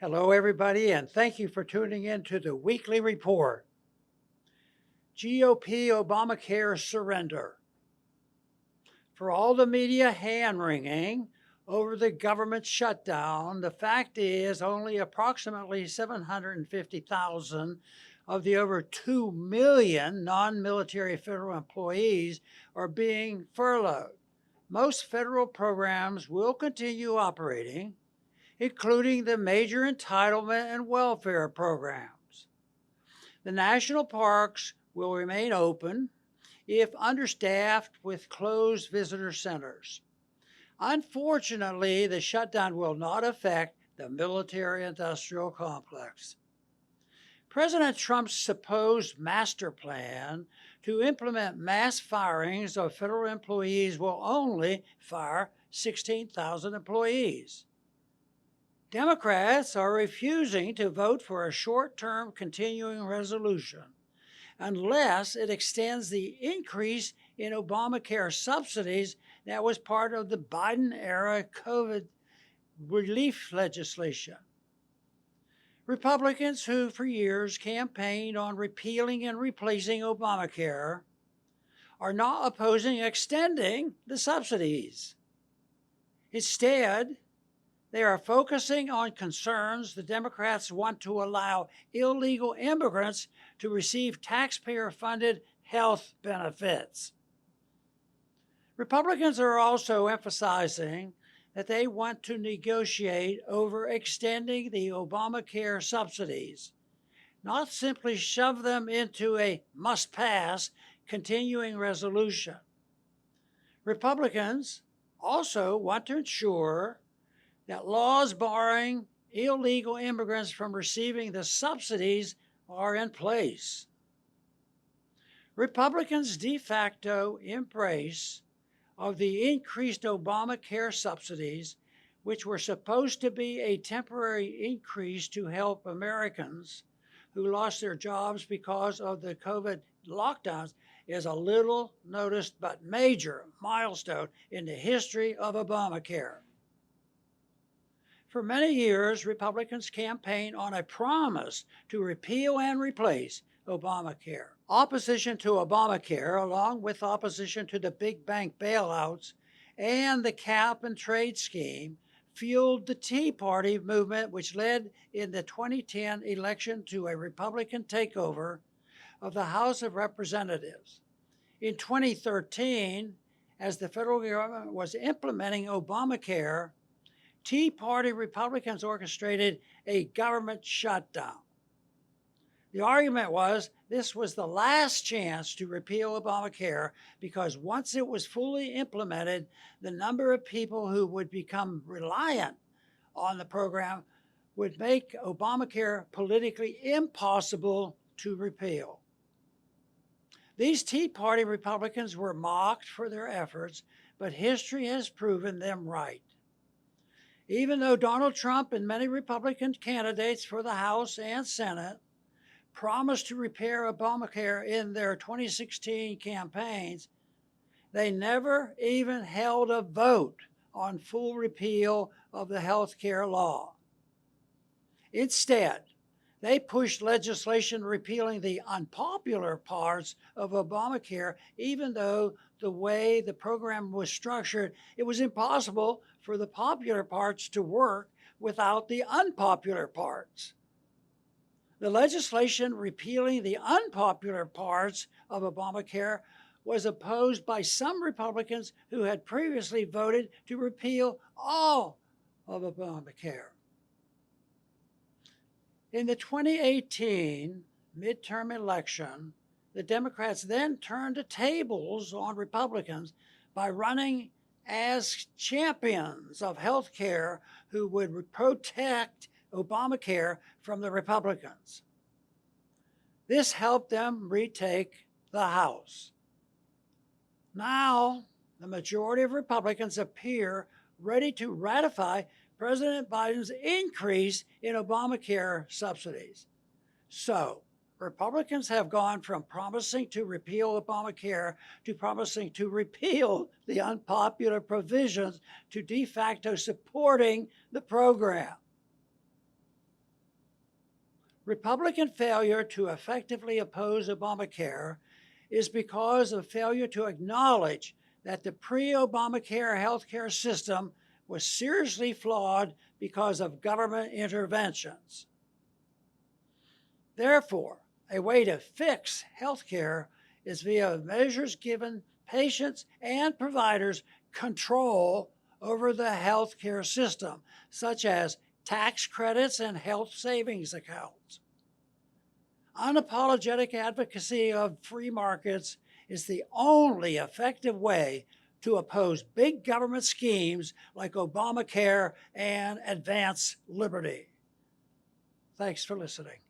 Hello, everybody, and thank you for tuning in to the weekly report. GOP Obamacare surrender. For all the media hand-wringing over the government shutdown, the fact is only approximately 750,000 of the over 2 million non-military federal employees are being furloughed. Most federal programs will continue operating, including the major entitlement and welfare programs. The national parks will remain open if understaffed with closed visitor centers. Unfortunately, the shutdown will not affect the military-industrial complex. President Trump's supposed master plan to implement mass firings of federal employees will only fire 16,000 employees. Democrats are refusing to vote for a short-term continuing resolution unless it extends the increase in Obamacare subsidies that was part of the Biden-era COVID relief legislation. Republicans who for years campaigned on repealing and replacing Obamacare are not opposing extending the subsidies. Instead, they are focusing on concerns the Democrats want to allow illegal immigrants to receive taxpayer-funded health benefits. Republicans are also emphasizing that they want to negotiate over extending the Obamacare subsidies, not simply shove them into a must-pass continuing resolution. Republicans also want to ensure that laws barring illegal immigrants from receiving the subsidies are in place. Republicans' de facto embrace of the increased Obamacare subsidies, which were supposed to be a temporary increase to help Americans who lost their jobs because of the COVID lockdowns, is a little noticed but major milestone in the history of Obamacare. For many years, Republicans campaigned on a promise to repeal and replace Obamacare. Opposition to Obamacare, along with opposition to the big bank bailouts and the cap and trade scheme, fueled the Tea Party movement, which led in the 2010 election to a Republican takeover of the House of Representatives. In 2013, as the federal government was implementing Obamacare, Tea Party Republicans orchestrated a government shutdown. The argument was this was the last chance to repeal Obamacare because once it was fully implemented, the number of people who would become reliant on the program would make Obamacare politically impossible to repeal. These Tea Party Republicans were mocked for their efforts, but history has proven them right. Even though Donald Trump and many Republican candidates for the House and Senate promised to repair Obamacare in their 2016 campaigns, they never even held a vote on full repeal of the health care law. Instead, they pushed legislation repealing the unpopular parts of Obamacare, even though the way the program was structured, it was impossible for the popular parts to work without the unpopular parts. The legislation repealing the unpopular parts of Obamacare was opposed by some Republicans who had previously voted to repeal all of Obamacare. In the 2018 midterm election, the Democrats then turned the tables on Republicans by running as champions of health care who would protect Obamacare from the Republicans. This helped them retake the House. Now, the majority of Republicans appear ready to ratify President Biden's increase in Obamacare subsidies. So, Republicans have gone from promising to repeal Obamacare to promising to repeal the unpopular provisions to de facto supporting the program. Republican failure to effectively oppose Obamacare is because of failure to acknowledge that the pre-Obamacare healthcare system was seriously flawed because of government interventions. Therefore, a way to fix healthcare is via measures giving patients and providers control over the healthcare system, such as tax credits and health savings accounts. Unapologetic advocacy of free markets is the only effective way to oppose big government schemes like Obamacare and advance liberty. Thanks for listening.